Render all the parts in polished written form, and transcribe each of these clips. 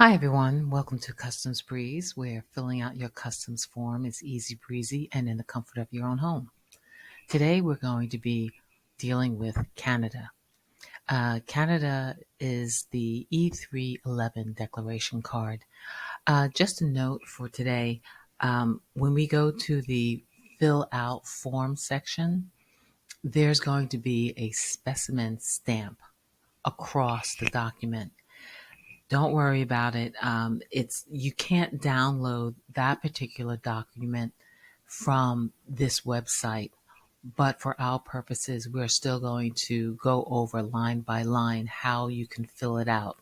Hi everyone, welcome to Customs Breeze, where filling out your customs form is easy breezy and in the comfort of your own home. Today we're going to be dealing with Canada. Canada is the E311 declaration card. Just a note for today, when we go to the fill out form section, there's going to be a specimen stamp across the document. Don't worry about it. You can't download that particular document from this website, but for our purposes, we're still going to go over line by line how you can fill it out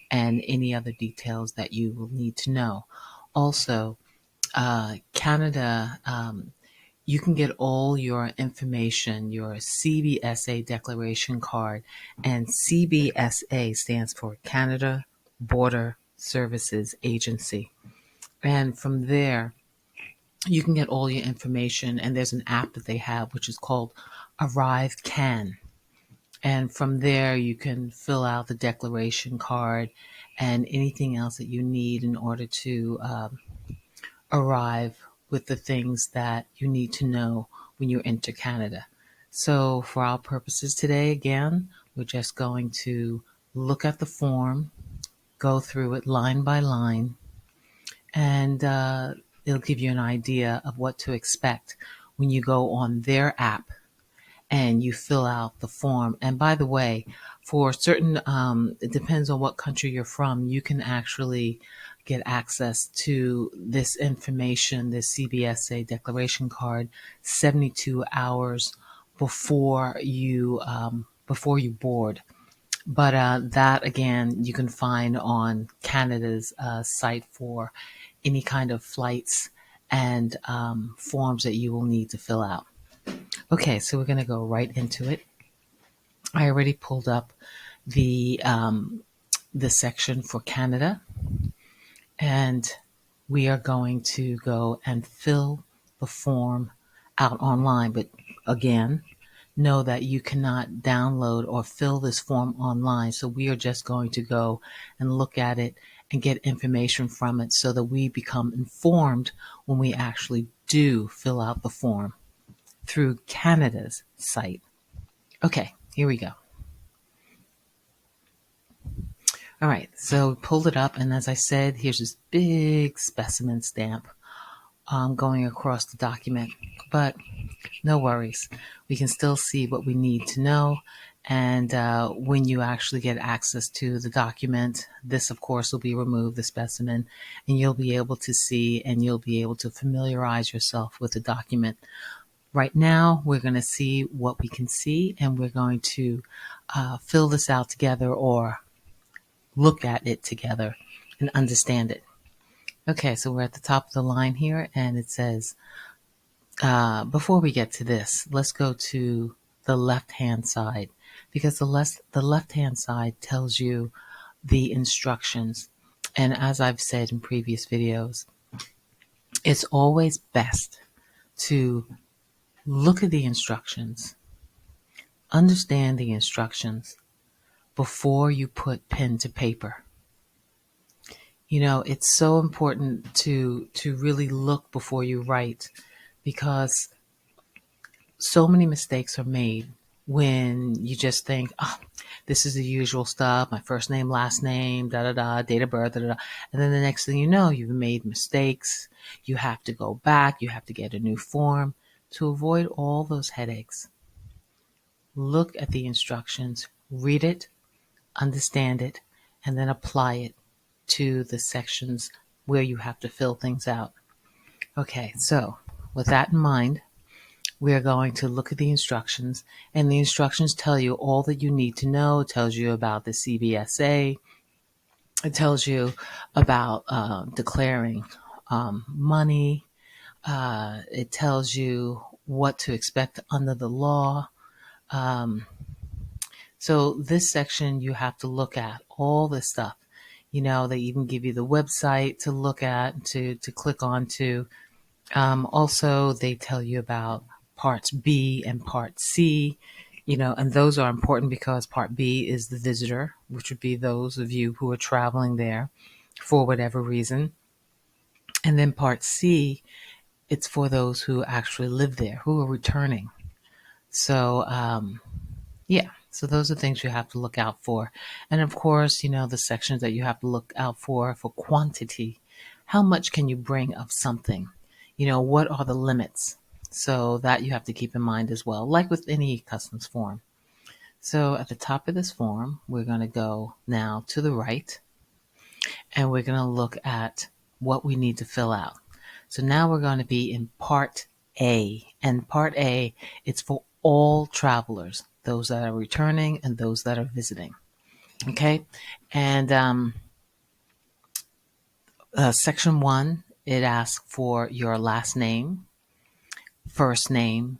and any other details that you will need to know. Also, Canada, you can get all your information, your CBSA declaration card, and CBSA stands for Canada Border Services Agency. And from there, you can get all your information, and there's an app that they have which is called Arrive Can. And from there, you can fill out the declaration card and anything else that you need in order to arrive with the things that you need to know when you enter Canada. So, for our purposes today, again, we're just going to look at the form, go through it line by line, and it'll give you an idea of what to expect when you go on their app and you fill out the form. And by the way, for certain, it depends on what country you're from, you can actually get access to this information, this CBSA declaration card, 72 hours before you board. But that again, you can find on Canada's site for any kind of flights and forms that you will need to fill out. Okay, so we're going to go right into it. I already pulled up the section for Canada, and we are going to go and fill the form out online. But again, know that you cannot download or fill this form online. So we are just going to go and look at it and get information from it so that we become informed when we actually do fill out the form through Canada's site. Okay, here we go. All right, so pulled it up, and as I said, here's this big specimen stamp going across the document. But no worries, we can still see what we need to know. And when you actually get access to the document, this of course will be removed, the specimen, and you'll be able to see and you'll be able to familiarize yourself with the document. Right now, we're going to see what we can see, and we're going to fill this out together or look at it together and understand it. Okay, so we're at the top of the line here, and it says, before we get to this, let's go to the left-hand side, because the left-hand side tells you the instructions. And as I've said in previous videos, it's always best to look at the instructions, understand the instructions before you put pen to paper. You know, it's so important to really look before you write, because so many mistakes are made when you just think, oh, this is the usual stuff, my first name, last name, date of birth, and then the next thing you know, you've made mistakes. You have to go back, you have to get a new form. To avoid all those headaches, look at the instructions, read it, understand it, and then apply it to the sections where you have to fill things out. Okay, so with that in mind, we are going to look at the instructions, and the instructions tell you all that you need to know. It tells you about the CBSA. It tells you about declaring money. It tells you what to expect under the law. So this section, you have to look at all this stuff. You know, they even give you the website to look at, to click on to. Also, they tell you about parts B and part C, you know, and those are important because part B is the visitor, which would be those of you who are traveling there. for whatever reason. And then part C, it's for those who actually live there, who are returning. So, yeah, so those are things you have to look out for. And of course, the sections that you have to look out for quantity. How much can you bring of something? What are the limits? So that you have to keep in mind as well, like with any customs form. So at the top of this form, we're going to go now to the right, and we're going to look at what we need to fill out. So now we're going to be in part A. And part A, it's for all travelers, those that are returning and those that are visiting. Okay. And section 1, it asks for your last name, first name,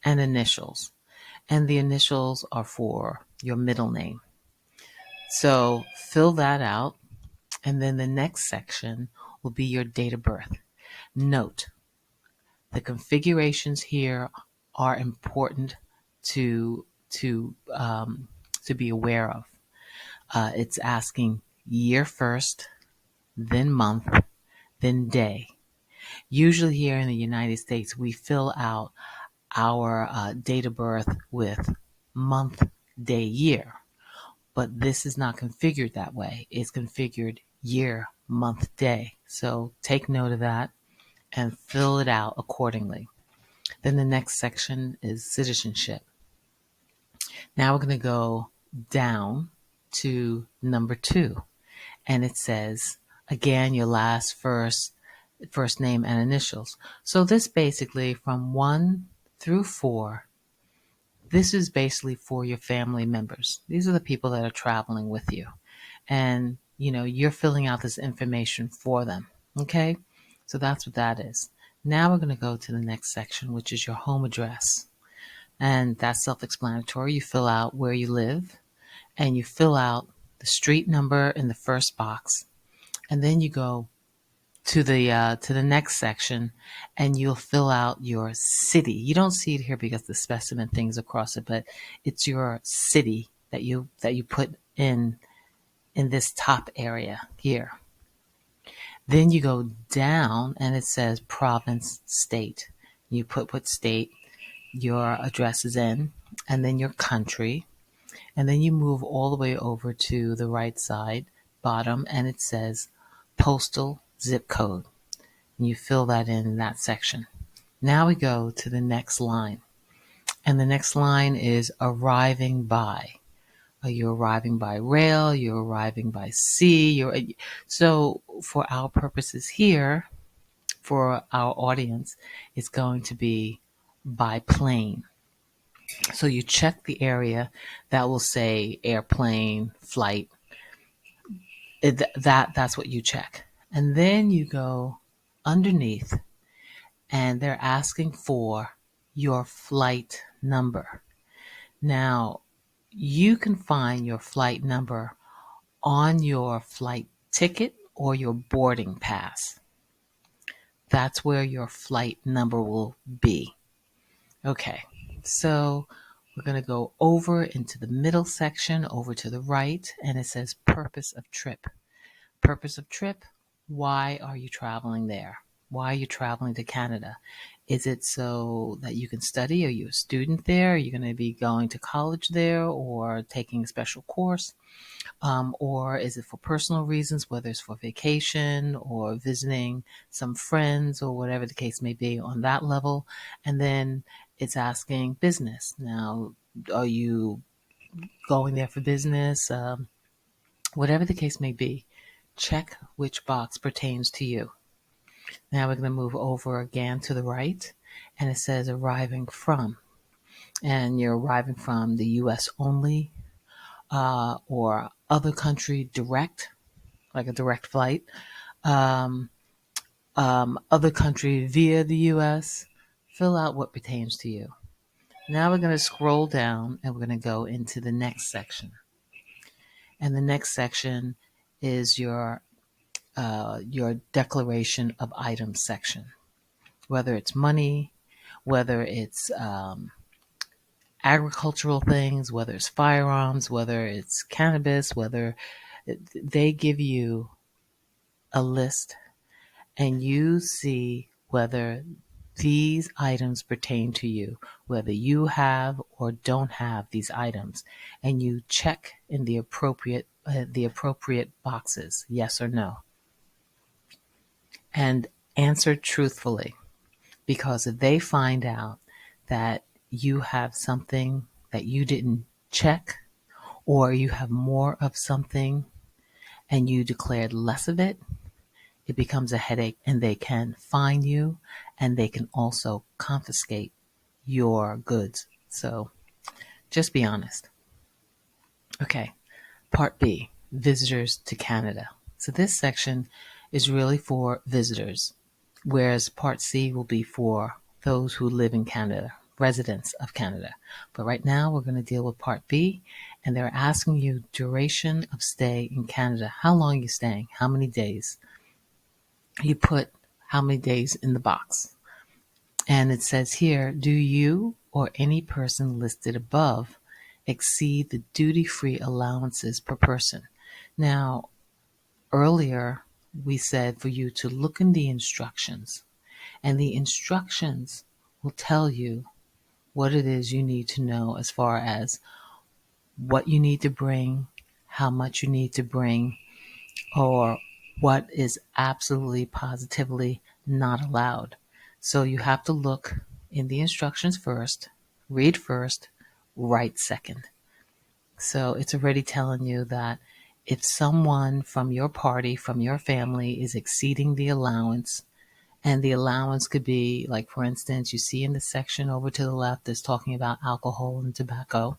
and initials. And the initials are for your middle name. So fill that out. And then the next section will be your date of birth. Note, the configurations here are important to be aware of. It's asking year first, then month, then day. Usually here in the United States, we fill out our date of birth with month, day, year. But this is not configured that way. It's configured year, month, day. So take note of that and fill it out accordingly. Then the next section is citizenship. Now we're going to go down to number 2. And it says, again, your last, first name and initials. So this basically from 1 through 4, this is basically for your family members. These are the people that are traveling with you. And, you're filling out this information for them. Okay? So that's what that is. Now we're going to go to the next section, which is your home address. And that's self-explanatory. You fill out where you live, and you fill out the street number in the first box. And then you go to the next section, and you'll fill out your city. You don't see it here because the specimen thing's across it, but it's your city that you put in this top area here. Then you go down, and it says province, state. You put what state your address is in, and then your country, and then you move all the way over to the right side, bottom, and it says postal zip code. And you fill that in that section. Now we go to the next line, and the next line is arriving by. Are you arriving by rail? You're arriving by sea? So for our purposes here, for our audience, it's going to be by plane. So you check the area that will say airplane, flight. That's what you check. And then you go underneath, and they're asking for your flight number. Now, you can find your flight number on your flight ticket or your boarding pass. That's where your flight number will be. Okay, so we're going to go over into the middle section, over to the right, and it says purpose of trip. Purpose of trip, why are you traveling there? Why are you traveling to Canada? Is it so that you can study? Are you a student there? Are you going to be going to college there or taking a special course? Or is it for personal reasons, whether it's for vacation or visiting some friends or whatever the case may be on that level? And then it's asking business. Now, are you going there for business? Whatever the case may be, check which box pertains to you. Now we're going to move over again to the right, and it says arriving from. And you're arriving from the U.S. only, or other country direct, like a direct flight, other country via the U.S. Fill out what pertains to you. Now we're going to scroll down, and we're going to go into the next section. And the next section is your declaration of items section. Whether it's money, whether it's agricultural things, whether it's firearms, whether it's cannabis, whether they give you a list and you see whether these items pertain to you, whether you have or don't have these items, and you check in the appropriate boxes, yes or no, and answer truthfully. Because if they find out that you have something that you didn't check, or you have more of something and you declared less of it, it becomes a headache and they can fine you and they can also confiscate your goods. So just be honest. Okay, Part B, visitors to Canada. So this section is really for visitors, whereas Part C will be for those who live in Canada, residents of Canada. But right now we're going to deal with Part B, and they're asking you duration of stay in Canada. How long are you staying? How many days? You put how many days in the box. And it says here, do you or any person listed above exceed the duty-free allowances per person? Now, earlier we said for you to look in the instructions, and the instructions will tell you what it is you need to know as far as what you need to bring, how much you need to bring, or what is absolutely positively not allowed. So you have to look in the instructions first, read first, write second. So it's already telling you that if someone from your party, from your family is exceeding the allowance, and the allowance could be, like, for instance, you see in the section over to the left is talking about alcohol and tobacco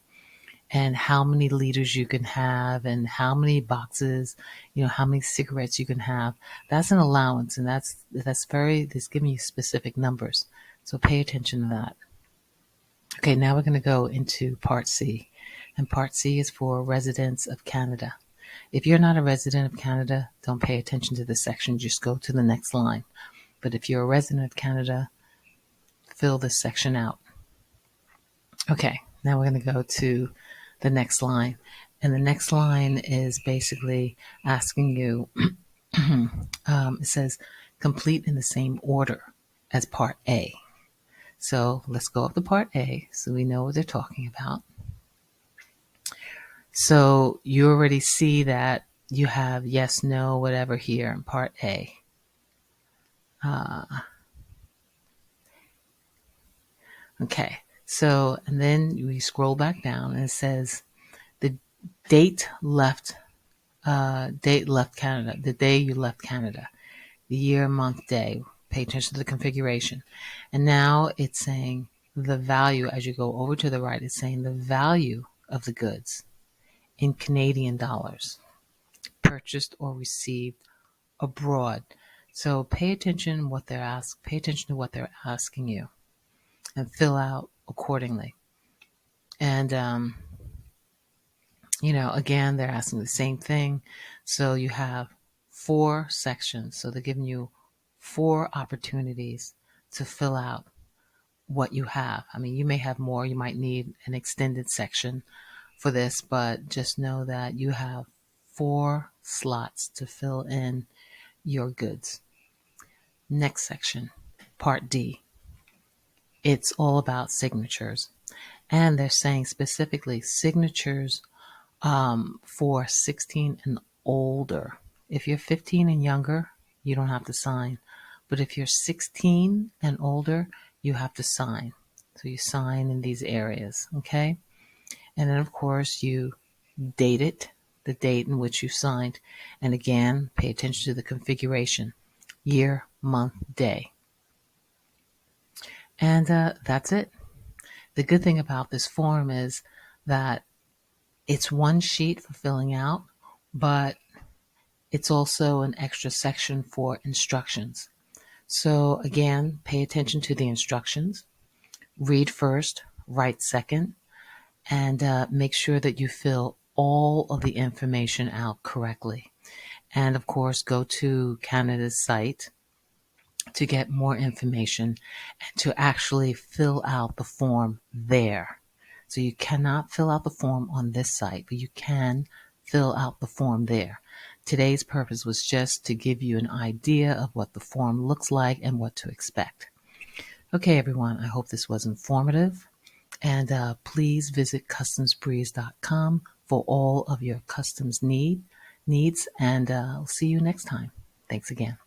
and how many liters you can have and how many boxes, how many cigarettes you can have. That's an allowance, and that's giving you specific numbers. So pay attention to that. Okay, now we're going to go into Part C. And Part C is for residents of Canada. If you're not a resident of Canada, don't pay attention to this section. Just go to the next line. But if you're a resident of Canada, fill this section out. Okay, now we're going to go to the next line. And the next line is basically asking you, it says, complete in the same order as Part A. So let's go up to Part A so we know what they're talking about. So you already see that you have yes, no, whatever here in Part A. Okay, so, and then we scroll back down and it says the date left Canada, the day you left Canada, the year, month, day. Pay attention to the configuration. And now it's saying the value, as you go over to the right, it's saying the value of the goods in Canadian dollars, purchased or received abroad. So pay attention to what they're asking you and fill out accordingly. And again, they're asking the same thing. So you have 4 sections. So they're giving you 4 opportunities to fill out what you have. I mean, you may have more. You might need an extended section for this, but just know that you have 4 slots to fill in your goods. Next section, Part D. It's all about signatures. And they're saying specifically signatures for 16 and older. If you're 15 and younger, you don't have to sign. But if you're 16 and older, you have to sign. So you sign in these areas, okay? And then, of course, you date it, the date in which you signed. And again, pay attention to the configuration, year, month, day. And that's it. The good thing about this form is that it's one sheet for filling out, but it's also an extra section for instructions. So again, pay attention to the instructions. Read first, write second, and make sure that you fill all of the information out correctly. And of course, go to Canada's site to get more information and to actually fill out the form there. So you cannot fill out the form on this site, but you can fill out the form there. Today's purpose was just to give you an idea of what the form looks like and what to expect. Okay, everyone, I hope this was informative. And please visit customsbreeze.com for all of your customs needs. And I'll see you next time. Thanks again.